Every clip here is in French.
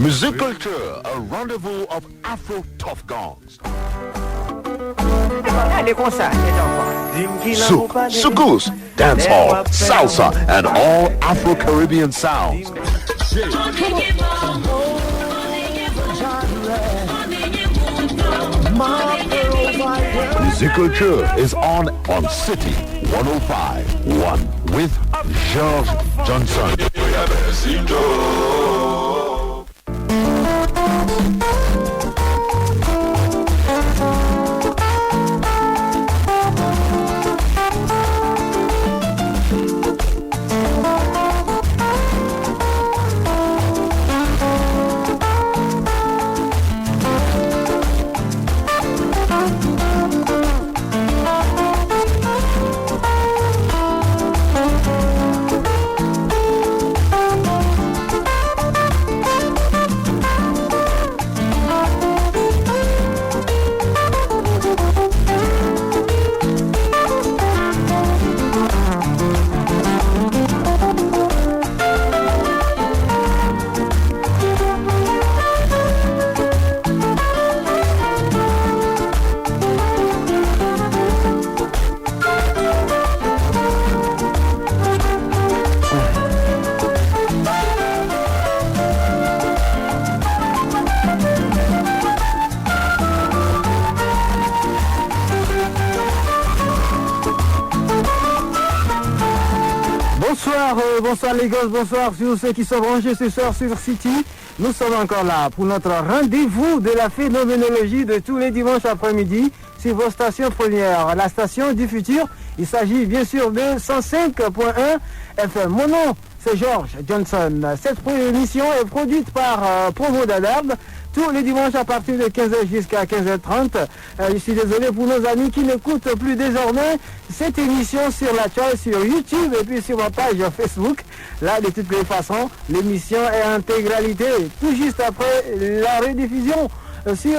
Music Culture, a rendezvous of Afro tough gongs. Souk, soukous, dancehall, salsa, and all Afro-Caribbean sounds. Music Culture is on City 105.1 with George Johnson. Bonsoir les gosses, bonsoir sur ceux qui sont branchés ce soir sur City. Nous sommes encore là pour notre rendez-vous de la phénoménologie de tous les dimanches après-midi sur vos stations premières, la station du futur. Il s'agit bien sûr de 105.1 FM. Mon nom, c'est George Johnson. Cette émission est produite par Provo Dadab tous les dimanches à partir de 15h jusqu'à 15h30. Je suis désolé pour nos amis qui n'écoutent plus désormais cette émission sur la chaîne, sur YouTube et puis sur ma page Facebook. Là, de toutes les façons, l'émission est en intégralité, tout juste après la rediffusion sur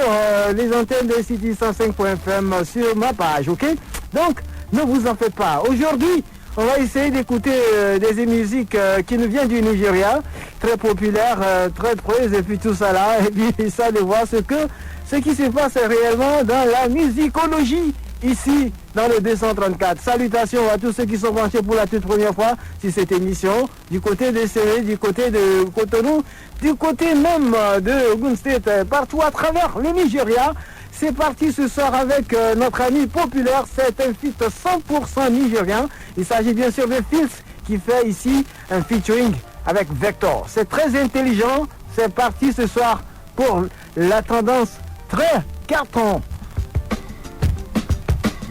les antennes de City 105.fm sur ma page, ok? Donc, ne vous en faites pas. Aujourd'hui, on va essayer d'écouter des musiques qui nous viennent du Nigeria, très populaires, très prises, et puis tout ça là, et puis ça de voir ce qui se passe réellement dans la musicologie ici dans le 234. Salutations à tous ceux qui sont branchés pour la toute première fois sur cette émission, du côté de Séné, du côté de Cotonou, du côté même de Ogun State, partout à travers le Nigeria. C'est parti ce soir avec notre ami populaire, c'est un feat 100% nigérien. Il s'agit bien sûr de Fils qui fait ici un featuring avec Vector. C'est très intelligent, c'est parti ce soir pour la tendance très carton.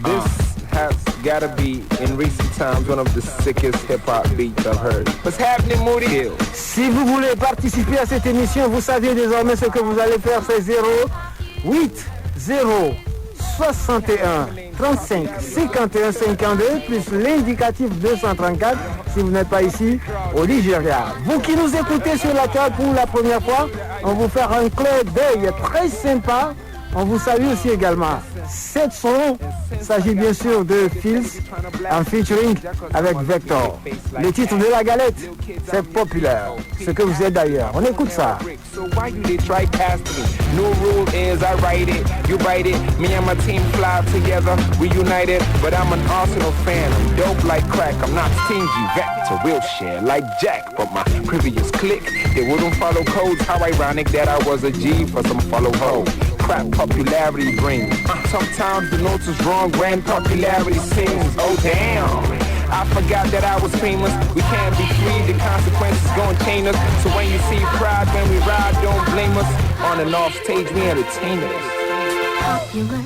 This has gotta be, in recent times, one of the sickest hip-hop beats I've heard. What's happening, Moody? Si vous voulez participer à cette émission, vous savez désormais ce que vous allez faire, c'est 08 0 61 35 51 52 plus l'indicatif 234 si vous n'êtes pas ici au Nigeria. Vous qui nous écoutez sur la table pour la première fois, on vous fait un clin d'œil très sympa. On vous salue aussi également. Cette son s'agit bien sûr de Fils en featuring avec Vector. Le titre de la galette, c'est populaire. Ce que vous êtes d'ailleurs. On écoute ça. So why you did try past me? No rule is I write it, you write it. Me and my team fly together, we united. But I'm an Arsenal fan, I'm dope like crack. I'm not stingy, Vector will share like Jack. But my previous clique, they wouldn't follow codes. How ironic that I was a G for some follow ho. Crap popularity brings. Sometimes the notes is wrong when popularity sings. Oh damn. I forgot that I was famous. We can't be free, the consequences gon' chain us. So when you see pride when we ride, don't blame us. On and off stage, we entertain us. Popular,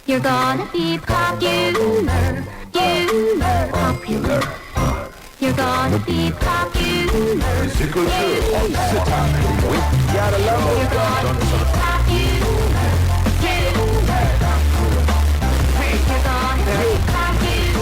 you're gonna be popular. Popular, you're gonna be popular. Music Culture on City with Gotta love You're it. gonna be popular. You're gonna be popular.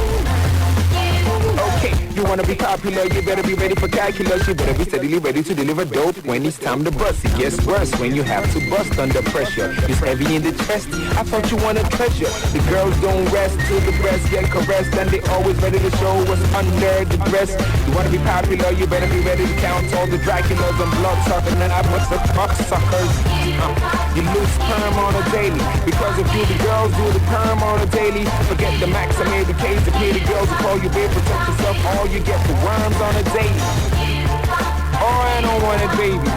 Okay, you wanna be popular, you better be ready for calculus. You better be steadily ready to deliver dope when it's time to bust. It gets worse when you have to bust under pressure. It's heavy in the chest, I thought you wanted treasure. The girls don't rest till the breasts get caressed, and they always ready to show what's under the dress. You wanna be popular, you better be ready to count all the Draculas and bloodsuckers and I bunch of cocksuckers. You lose sperm on a daily, because if you the girls do the perm on a daily, forget the max, I made the case to pay the girls who call you babe, protect yourself, all you get for worms on a daily. Oh, I don't want it, baby.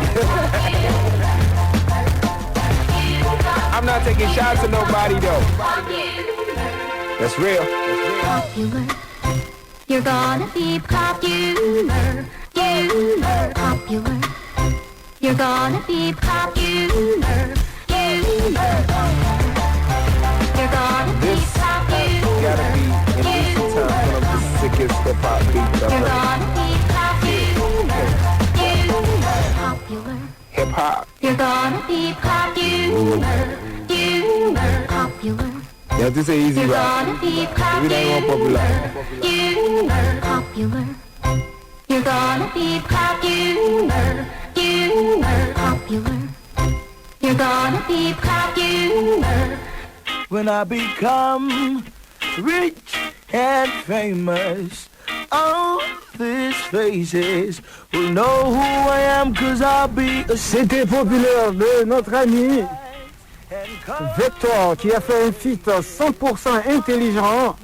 I'm not taking shots at nobody though. That's real. Popular. You're gonna be popular. Popular. You're gonna be popular. You're gonna be This popular. gotta be in recent times one of the sickest hip-hop beats I've You're heard. gonna be popular. Hip-hop. You're gonna be popular. Popular. Yeah, this is easy You're rap. gonna be We ain't want popular. popular. You're gonna be popular. Popular. You're gonna be popular. When I become rich and famous, all these faces will know who I am, 'cause I'll be a C'était populaire de notre ami Vector qui a fait un feat 100% intelligent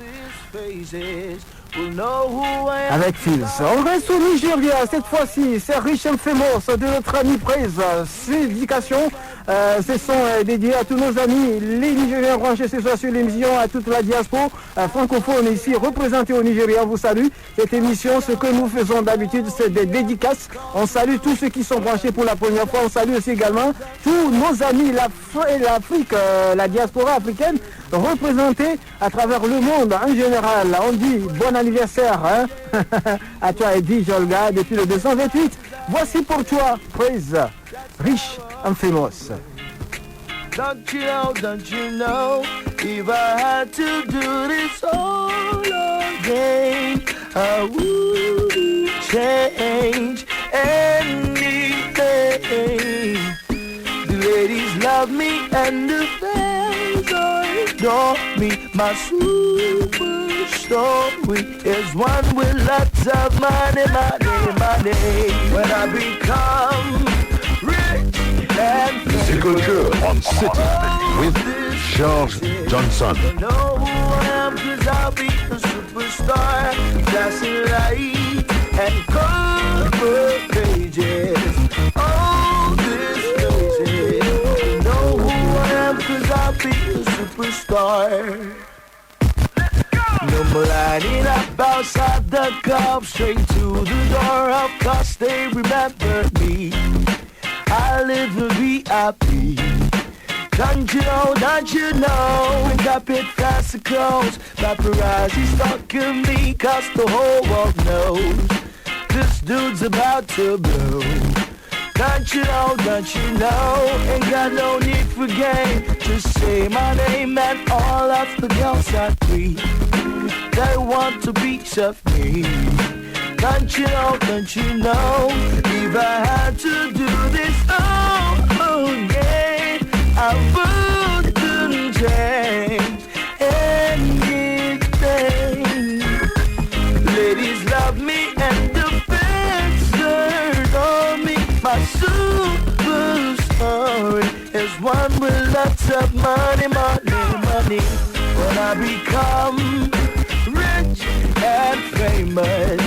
faces will know who I am. avec Fils. On reste au Nigeria, cette fois-ci, c'est Rich and Famous de notre ami Praise. Ces dédications, ce sont dédiés à tous nos amis, les Nigériens branchés ce soir sur l'émission, à toute la diaspora francophone ici représentée au Nigeria. On vous salue. Cette émission, ce que nous faisons d'habitude, c'est des dédicaces. On salue tous ceux qui sont branchés pour la première fois. On salue aussi également tous nos amis, l'Afrique, la diaspora africaine, représentée à travers le monde en général. On dit bon anniversaire à toi Eddie Jolga depuis le 228. Voici pour toi, Praise, Rich and Famous. Don't you know, if I had to do this all again, I wouldn't change anything. The ladies love me and the fans adore me. My super story is one with lots of money. When I become rich and Musical Girl on City with George Johnson. know who I am, 'cause I'll be a superstar. Flashing light and cover pages. All this places. You know who I am, 'cause I'll be a superstar. No more lining up outside the club, straight to the door. Of course they remember me. I live the VIP. Don't you know, we got big fancy clothes. Paparazzi stalking me, 'cause the whole world knows this dude's about to blow. Don't you know, ain't got no need for game. Just say my name and all of the girls agree. They want a piece of me. Don't you know, if I had to do this, oh yeah, I wouldn't change anything. Ladies love me and the fans adore me. My super story is one with lots of money. When I become rich and famous,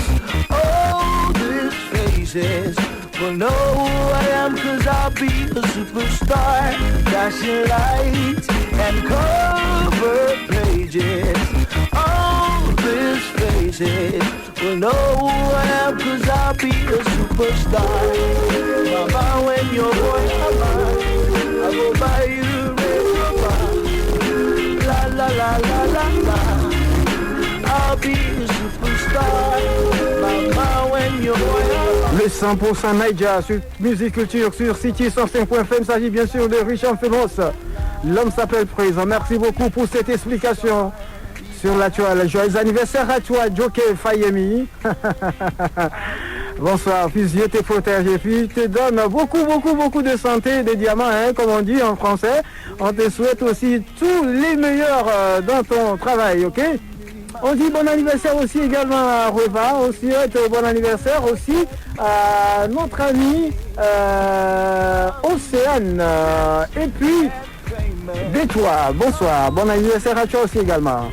all these faces will know who I am, 'cause I'll be a superstar. Flashing lights and cover pages. All these faces will know who I am, 'cause I'll be a superstar. Mama, when you're going I will buy you a la la la la la la. I'll be a superstar. Mama, when you're going Le 100% Naija sur Musique Culture sur City 105.fm. Il s'agit bien sûr de Rich and Famous. L'homme s'appelle Praise. Merci beaucoup pour cette explication sur la toile. Joyeux anniversaire à toi, Joker Fayemi. Bonsoir, fils, Dieu te protège et puis te donne beaucoup de santé, de diamants, hein, comme on dit en français. On te souhaite aussi tous les meilleurs dans ton travail, ok? On dit bon anniversaire aussi également à Reva, on souhaite bon anniversaire aussi à notre ami Océane. Et puis, Détois, bonsoir, bon anniversaire à toi aussi également.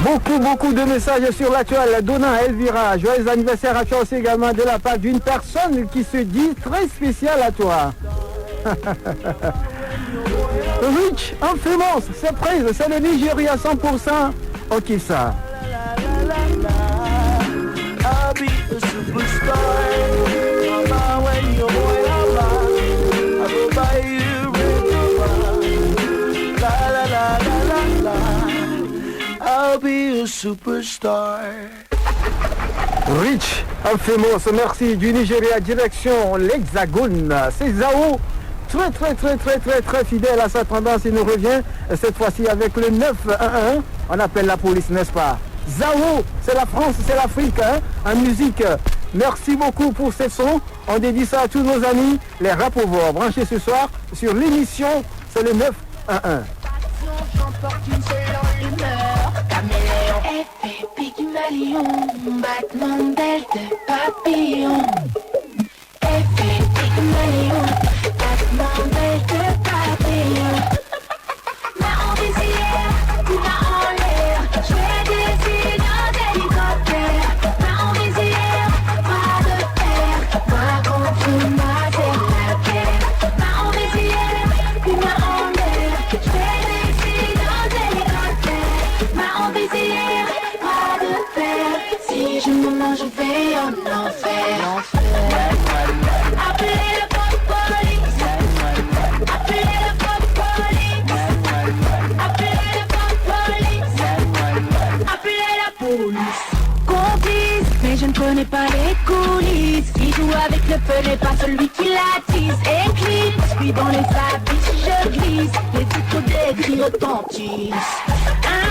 Beaucoup de messages sur l'actuel. Donna Elvira, joyeux anniversaire à toi aussi également de la part d'une personne qui se dit très spéciale à toi. Rich, infamous, surprise, c'est le Nigeria 100%. On kiffe ça. I'll be a superstar. Mama, when you're boy, I go buy you red. La. I'll be a superstar. Rich, infamous, merci du Nigeria, direction l'Hexagone. C'est Zao. Très fidèle à sa tendance, il nous revient cette fois-ci avec le 911. On appelle la police, n'est-ce pas? Zao, c'est la France, c'est l'Afrique, hein, en musique. Merci beaucoup pour ces sons. On dédie ça à tous nos amis, les rapovores, branchés ce soir sur l'émission, c'est le 911. J'emporte une seule humeur, caméléon, effet Pygmalion, battement d'aile de papillon. Effet Pygmalion, battement d'aile de papillon. Main en visière, main en l'air, je fais des îles dans hélicoptère. Main en visière, bras de fer, bras contre ma terre la guerre. Main en visière, main en l'air, je fais des îles dans hélicoptère. Main en visière, bras de fer, si je me mange, je vais en enfer. Appelez le police, appelez le police, appelez la police. Complice, mais je ne connais pas les coulisses. Qui joue avec le feu n'est pas celui qui l'attise. Éclipse, puis dans les abysses je glisse. Les titres des cris retentissent.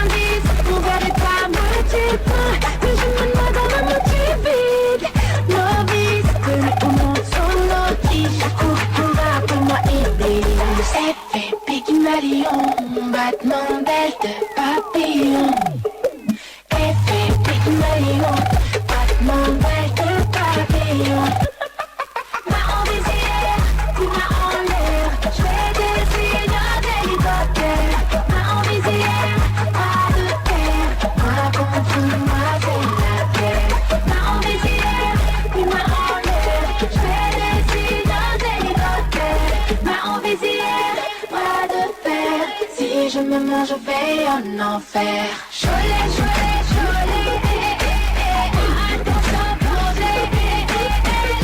Indice, mon verre est à moitié plein, mais je me noie dans un moitié vide. Novice, tenu au monde sans notice. Je cours pour va pour moi aider. Effet Pygmalion, battement d'aile de papillon. Effet Pygmalion, battement d'aile de papillon. Main en visière, main en l'air, je fais des îles d'hélicoptère. Main en visière, bras de terre, bras contre moi c'est la guerre. Main en visière, main en l'air, je fais des îles d'hélicoptère. Main en visière, bras de fer, si je me mange, je vais en enfer. Cholet, attention plongée,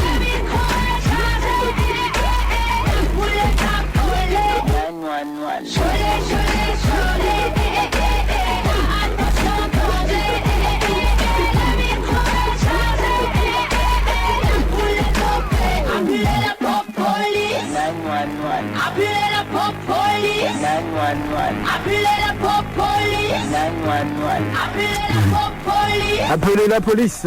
le micro est chargé, vous l'êtes appelé. Cholet, attention plongée, le micro est chargé, vous l'êtes appelé. Appelez la police, appelez la police, appelez la police, appelez la police.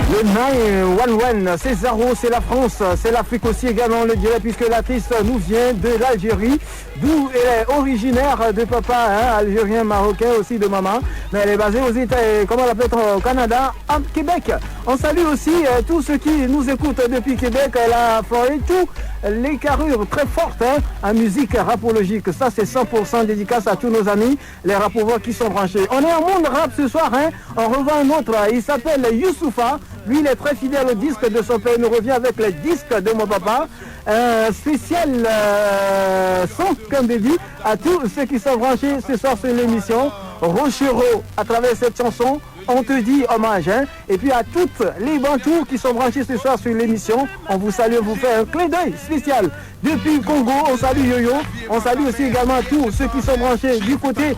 Le 911, c'est Zaro, c'est la France, c'est l'Afrique aussi également, on le dirait, puisque l'artiste nous vient de l'Algérie, d'où elle est originaire de papa, hein, algérien, marocain aussi de maman, mais elle est basée aux États, comment on l'appelle, au Canada, à Québec. On salue aussi tous ceux qui nous écoutent depuis Québec, elle a foré tout les carrures très fortes, hein, en musique rapologique. Ça, c'est 100% dédicace à tous nos amis, les rapoveurs qui sont branchés. On est en monde rap ce soir, hein. On revoit un autre, il s'appelle Youssoufa. Lui, il est très fidèle au disque de son père. Il nous revient avec le disque de mon papa. Spécial son, comme j'ai dit, à tous ceux qui sont branchés ce soir sur l'émission. Rochero, à travers cette chanson, on te dit hommage, hein. Et puis à toutes les bantous qui sont branchés ce soir sur l'émission, on vous salue, on vous fait un clin d'œil spécial. depuis Congo, on salue Yo-Yo. On salue aussi également tous ceux qui sont branchés du côté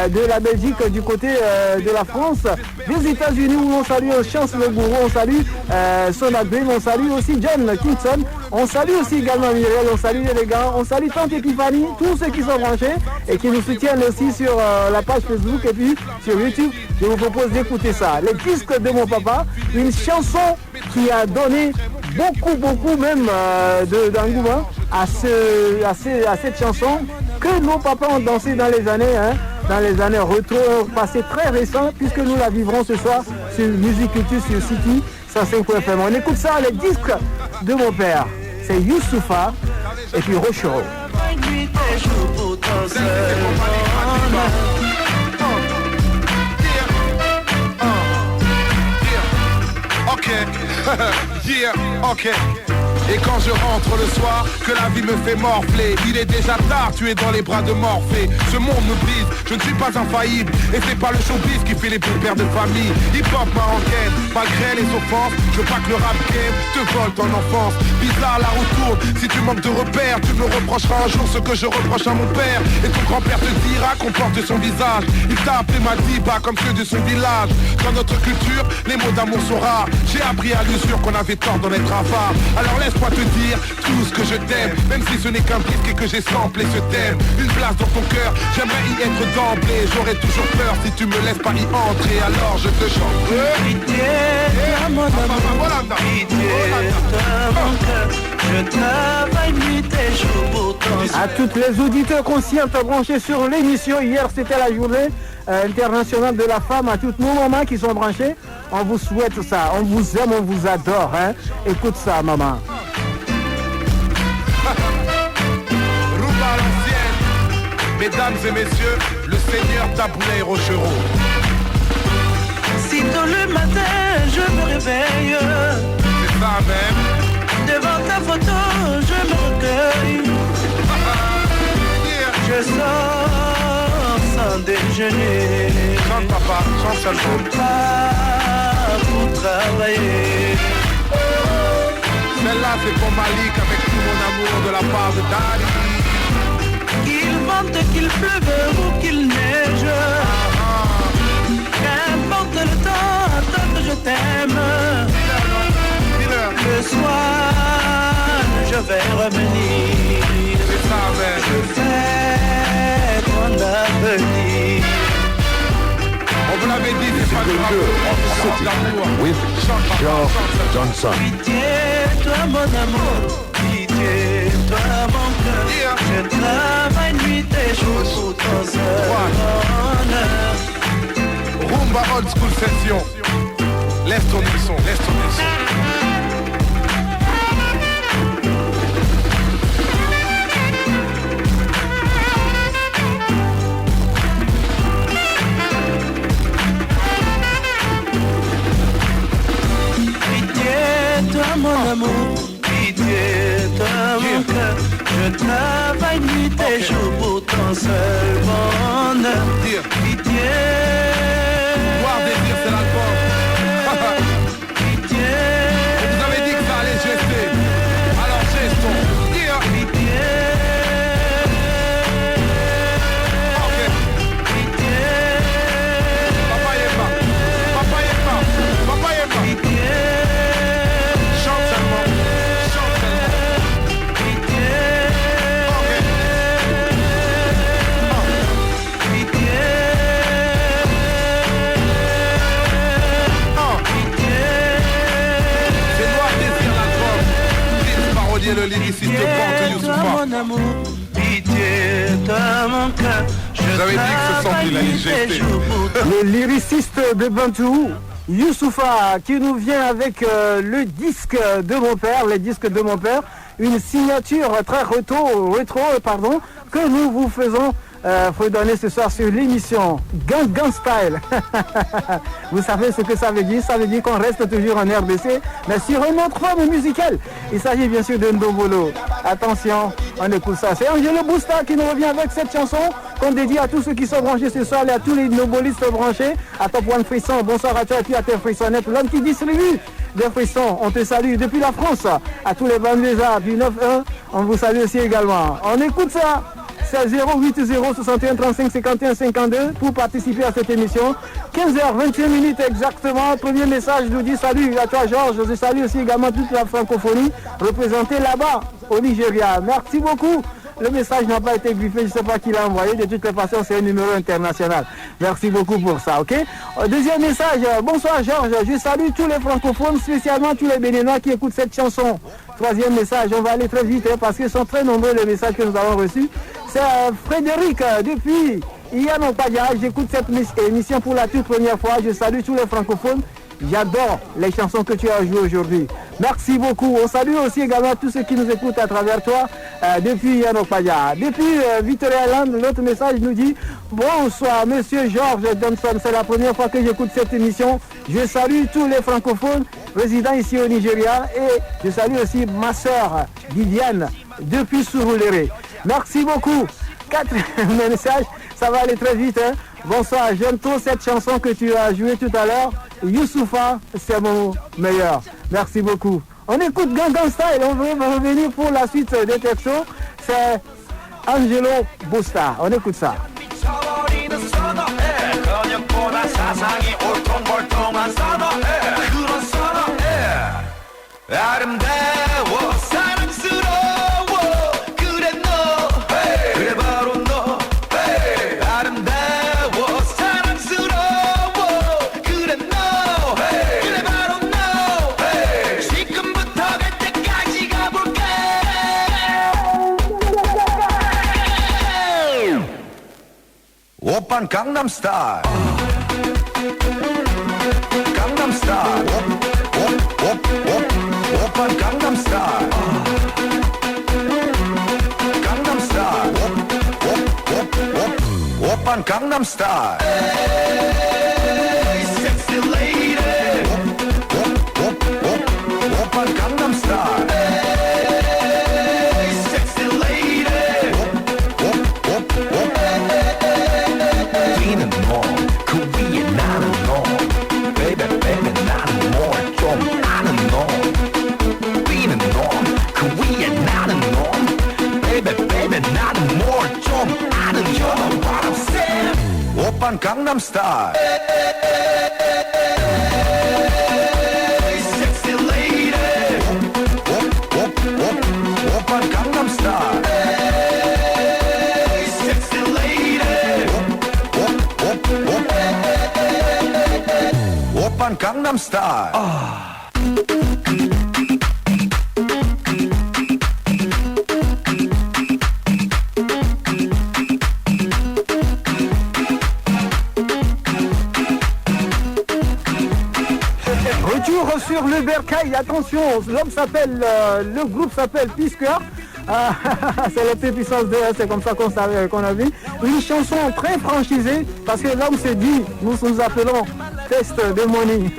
de la Belgique, du côté de la France, des États-Unis où on salue Chance Le Gourou, on salue Sonat Dream, on salue aussi John Kingston, on salue aussi également Muriel, on salue les gars, on salue Tante Epiphanie, tous ceux qui sont branchés et qui nous soutiennent aussi sur la page Facebook et puis sur YouTube. Je vous propose d'écouter ça. Les disques de mon papa, une chanson qui a donné beaucoup même d'engouement à cette chanson que nos papas ont dansé dans les années retour passé très récent, puisque nous la vivrons ce soir sur Musique Culture sur City 105 FM. On écoute ça, les disques de mon père. C'est Youssoupha et puis Rochero. Ok, yeah, ok. Et quand je rentre le soir, que la vie me fait morfler, il est déjà tard, tu es dans les bras de Morphée. Ce monde me brise, je ne suis pas infaillible. Et c'est pas le showbiz qui fait les bons pères de famille. Hip-hop m'a enquête, malgré les offenses, je veux pas que le rap game te vole ton enfance. Bizarre la route tourne, si tu manques de repères, tu me reprocheras un jour ce que je reproche à mon père. Et ton grand-père te dira qu'on porte son visage. Il t'a appelé ma diva comme ceux de son village. Dans notre culture, les mots d'amour sont rares. J'ai appris à l'usure qu'on avait tort d'en être avare. Alors laisse-moi te dire tout ce que je t'aime, même si ce n'est qu'un disque et que j'ai samplé ce thème. Une place dans ton cœur, j'aimerais y être d'emblée. J'aurais toujours peur si tu me laisses pas y entrer. Alors je te chante. Pitié, mon amour, pitié, mon cœur. Je travaille nuit et jour pour ton À toutes les auditeurs conscients branchés sur l'émission, hier c'était la journée internationale de la femme, à toutes nos mamans qui sont branchées, on vous souhaite ça, on vous aime, on vous adore, hein. Écoute ça maman. Rumba à l'ancienne, mesdames et messieurs, le seigneur Taboulé Rochereau. Si tôt le matin je me réveille, C'est ça même. devant ta photo je me recueille. Je sors sans déjeuner. Chante papa, chante seulement. Je pars pour travailler. Celle-là c'est pour Malik avec tout mon amour de la part de Daddy. Qu'il vente, qu'il pleuve ou qu'il neige, qu'importe le temps, tant que je t'aime. Le soir, je vais revenir. C'est ça même. Je fais ton avenir. On vous l'avait dit, c'est pas grave. City with George Johnson. Pitié, toi mon amour, pitié, toi mon cœur. Je travaille nuit et jour pour ton seul bonheur. Rumba Old School Session. Laisse tourner le son, laisse tourner le son. Mon amour, pitié, toi mon cœur. Je travaille nuit et jour pour ton seul bonheur. Pitié, Voir désir, c'est l'album. pitié, On vous avait dit que ça allait gester. Alors gestons. pitié, Ok. pitié, Papa y est pas. Papa y est pas. Papa y est pas. pitié, Chante seulement. Chante seulement. pitié, Ok. pitié, C'est Noir Désir l'album. Prince parolier le lyriciste Pente toi Youssoupha. mon amour, pitié, toi mon cœur. Vous avez dit que ce son il allait gester. Le lyriciste de Bantou, Youssoupha, qui nous vient avec le disque de mon père, les disques de mon père, une signature très rétro, que nous vous faisons redonner ce soir sur l'émission Gang Style. Vous savez ce que ça veut dire? Ça veut dire qu'on reste toujours en RDC, mais sur une autre forme musicale. Il s'agit bien sûr de Ndombolo. Attention, on écoute ça. C'est Angelo Bousta qui nous revient avec cette chanson qu'on dédie à tous ceux qui sont branchés ce soir et à tous les nobolistes branchés. À Top One Frisson, bonsoir à toi et puis à tes frissonnettes. L'homme qui distribue des frissons, on te salue depuis la France. À tous les banlieusards du 9-1 On vous salue aussi également. On écoute ça. C'est 080 61 35 51 52 pour participer à cette émission. 15h21 exactement. Premier message nous dit salut à toi Georges. Je salue aussi également toute la francophonie représentée là-bas au Nigeria. Merci beaucoup. Le message n'a pas été griffé, je ne sais pas qui l'a envoyé. De toutes les façons, c'est un numéro international. Merci beaucoup pour ça, ok? Deuxième message. Bonsoir Georges. Je salue tous les francophones, spécialement tous les Béninois qui écoutent cette chanson. Troisième message. On va aller très vite parce qu'ils sont très nombreux les messages que nous avons reçus. C'est Frédéric depuis Iano Padia. J'écoute cette émission pour la toute première fois. Je salue tous les francophones. J'adore les chansons que tu as jouées aujourd'hui. Merci beaucoup. On salue aussi également tous ceux qui nous écoutent à travers toi depuis Yanokpadia. Depuis Victoria Island, l'autre message nous dit bonsoir Monsieur Georges Johnson. C'est la première fois que j'écoute cette émission. Je salue tous les francophones résidant ici au Nigeria et je salue aussi ma soeur Viviane depuis Surulere. Merci beaucoup. Quatrième message, ça va aller très vite. Hein? Bonsoir, j'aime trop cette chanson que tu as jouée tout à l'heure. Youssoufa, c'est mon meilleur. Merci beaucoup. On écoute Gangnam Style. On va revenir pour la suite des textos. C'est Angelo Busta. On écoute ça. Oppan Gangnam Style. Gangnam Style. Oppan Gangnam Style. Gangnam Style. Oppan Gangnam Style. Hey, sexy lady. Oppan Gangnam Style. Hey, sexy lady. Korean 나는 너 Baby baby 나는 뭘 좀 아는 너 Korean 너 Korean 나는 너 Baby baby 나는 뭘 좀 아는 You know what I'm saying 오빤 강남 스타일 Hey sexy lady 오빤 강남 스타일 Hey sexy lady 오빤 강남 스타일 Retour sur le bercail, attention, le groupe s'appelle Peace Cœur. C'est la puissance 2, c'est comme ça qu'on a vu. Une chanson très franchisée, parce que l'homme se dit, nous appelons Test de Money.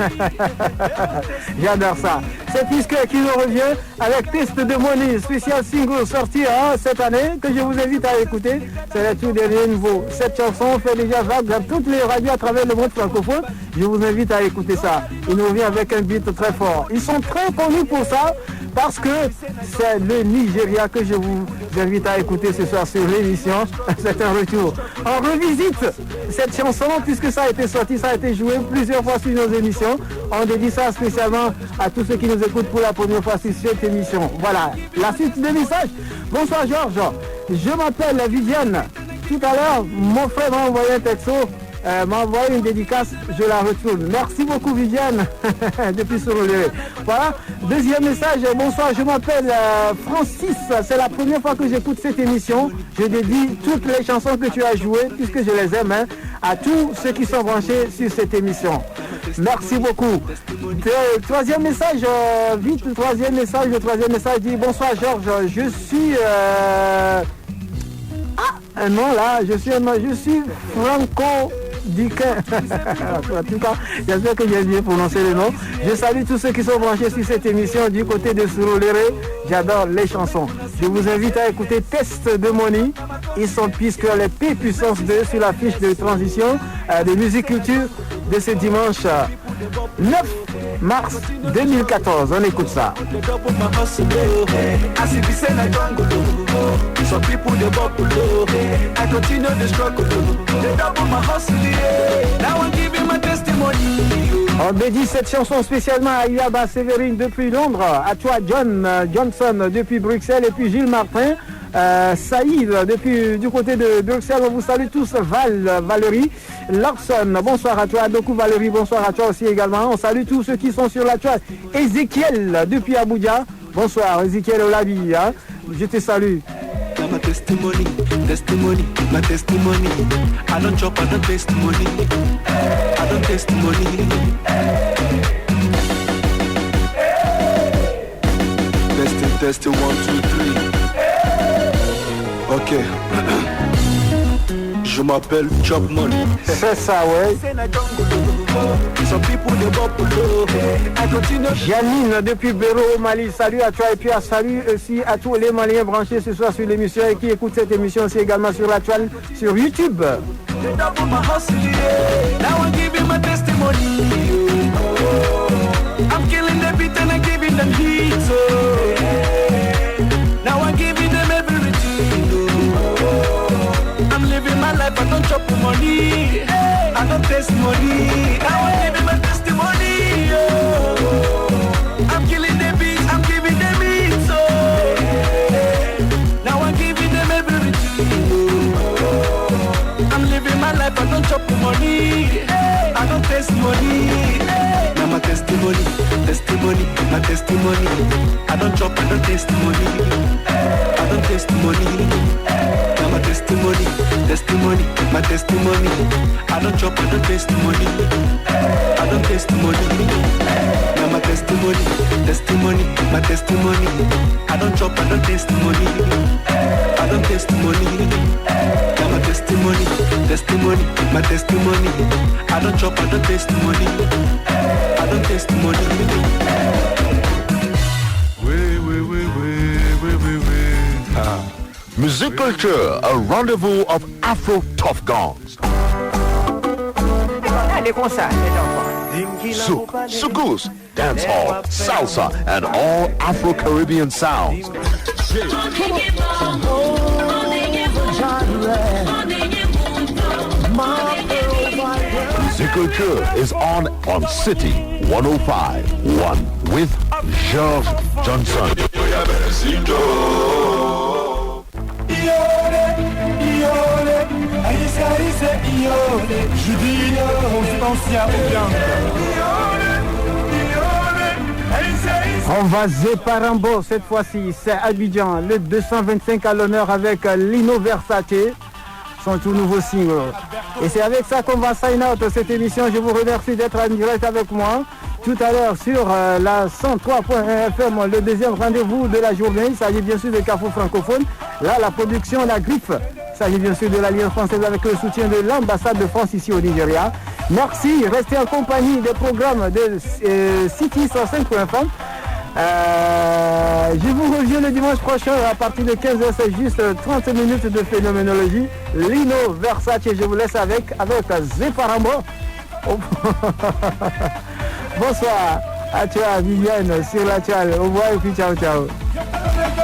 J'adore ça. C'est Peace Cœur qui nous revient avec Test de Money, spécial single sorti cette année, que je vous invite à écouter. C'est le tout dernier nouveau. Cette chanson fait déjà vague dans toutes les radios à travers le monde francophone. Je vous invite à écouter ça. Il nous revient avec un beat très fort. Ils sont très connus pour ça, parce que c'est le Nigeria que je vous invite à écouter ce soir sur l'émission. C'est un retour. On revisite cette chanson puisque ça a été sorti, ça a été joué plusieurs fois sur nos émissions. On dédie ça spécialement à tous ceux qui nous écoutent pour la première fois sur cette émission. Voilà, la suite des messages. Bonsoir Georges, je m'appelle Viviane. Tout à l'heure, mon frère m'a envoyé un texto. M'a envoyé une dédicace, je la retourne. Merci beaucoup Viviane, depuis Surulere. Voilà, deuxième message, bonsoir, je m'appelle Francis, c'est la première fois que j'écoute cette émission. Je dédie toutes les chansons que tu as jouées, puisque je les aime, à tous ceux qui sont branchés sur cette émission. Merci beaucoup. Troisième message, le troisième message dit, bonsoir Georges, je suis... non là, je suis Franco Diquin. En tout cas, j'espère que j'ai bien prononcé le nom. Je salue tous ceux qui sont branchés sur cette émission du côté de Surulere. J'adore les chansons. Je vous invite à écouter Test de Money. Ils sont puisque les P puissance 2 sur la fiche de transition de musique culture de ce dimanche 9 mars 2014. On écoute ça. On dédie cette chanson spécialement à Yaba Sévérine depuis Londres, à toi John Johnson depuis Bruxelles et puis Gilles Martin, Saïd depuis du côté de Bruxelles. On vous salue tous. Valérie, Larson, bonsoir à toi. Doku Valérie, bonsoir à toi aussi également. On salue tous ceux qui sont sur la toile. Ézéchiel depuis Abuja, bonsoir Ézéchiel Olabi, hein? Je te salue. My testimony, my testimony. I don't chop, I don't testimony. I don't testimony. Testing, 1, 2, 3. Ok. Je m'appelle Chop Money. C'est ça, ouais. Janine depuis Béro au Mali, salut à toi et puis salut aussi à tous les Maliens branchés ce soir sur l'émission et qui écoutent cette émission aussi également sur la toile sur YouTube. My life, I don't chop money, I don't taste money. I want to give my testimony. I'm killing the beats, I'm giving them it. So now I'm giving them everything. I'm living my life, I don't chop money, I don't taste money. Now my testimony, my testimony. I don't chop, I don't taste money, I don't taste money. Now my testimony, my testimony. I don't chop, I don't taste money, I don't taste money. Now my testimony, my testimony. I don't chop, I don't taste money, I don't taste money. Now my testimony, my testimony. I don't chop, I don't taste money, I don't taste money. Music culture, a rendezvous of Afro tough gongs. Zouk, soukous, dancehall, salsa, and all Afro-Caribbean sounds. Music culture is on City 105.1 with George Johnson. On va Zéparambo cette fois-ci, c'est Abidjan, le 225 à l'honneur avec Lino Versace, son tout nouveau single. Et c'est avec ça qu'on va sign out cette émission. Je vous remercie d'être en direct avec moi tout à l'heure sur la 103.1 FM, le deuxième rendez-vous de la journée. Il s'agit bien sûr de Carrefour francophone. Là, la production, la griffe. Il s'agit bien sûr de l'Alliance française avec le soutien de l'ambassade de France ici au Nigeria. Merci, restez en compagnie des programmes de City 105.fm. Je vous reviens le dimanche prochain à partir de 15h, c'est juste 30 minutes de phénoménologie. Lino Versace, je vous laisse avec Zéparambo. Bonsoir à toi Viviane sur la toile. Au revoir et puis ciao ciao. C'est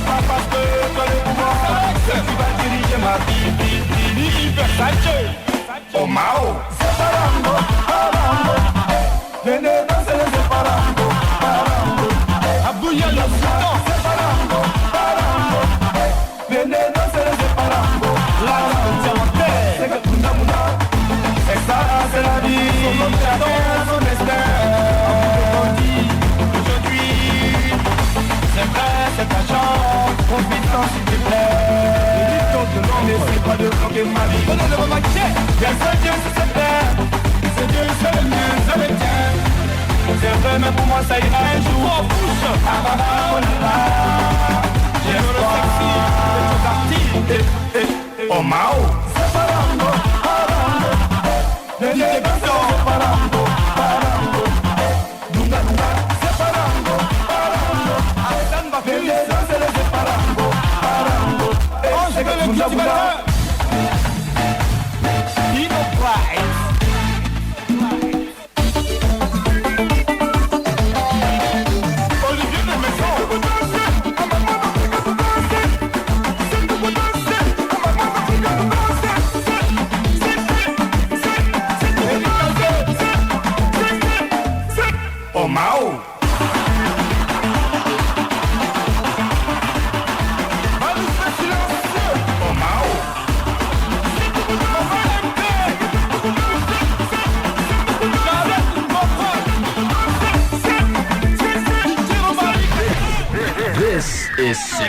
pas parce que tu as le pouvoir que tu vas diriger ma vie. Versace, oh Mao. Separambo, parambo, venez danser le separambo, parambo. Abouya le sultan, separambo, parambo, venez danser le separambo. La langue c'est que Munda Munda, et ça c'est la vie, chacun son destin. Aujourd'hui, c'est vrai, c'est ta chance, profite-en s'il te plaît. N'essaie pas de bloquer ma vie. On ne va pas quitter. Bien sûr, Dieu, c'est terre. C'est Dieu, c'est le mien, c'est le tien. C'est vrai, mais pour moi, ça ira un jour. Oh, bouche. Ah, bah, oh là là. J'aime le sexy, les choses artistes. Oh, Mao. C'est Parambo, Parambo. Venez danser, c'est Parambo, Parambo. Dunga, Dunga. C'est Parambo, Parambo. Venez danser, c'est Parambo, Parambo. C'est que le petit malheur.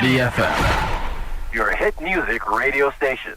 Unity FM. Your hit music radio station.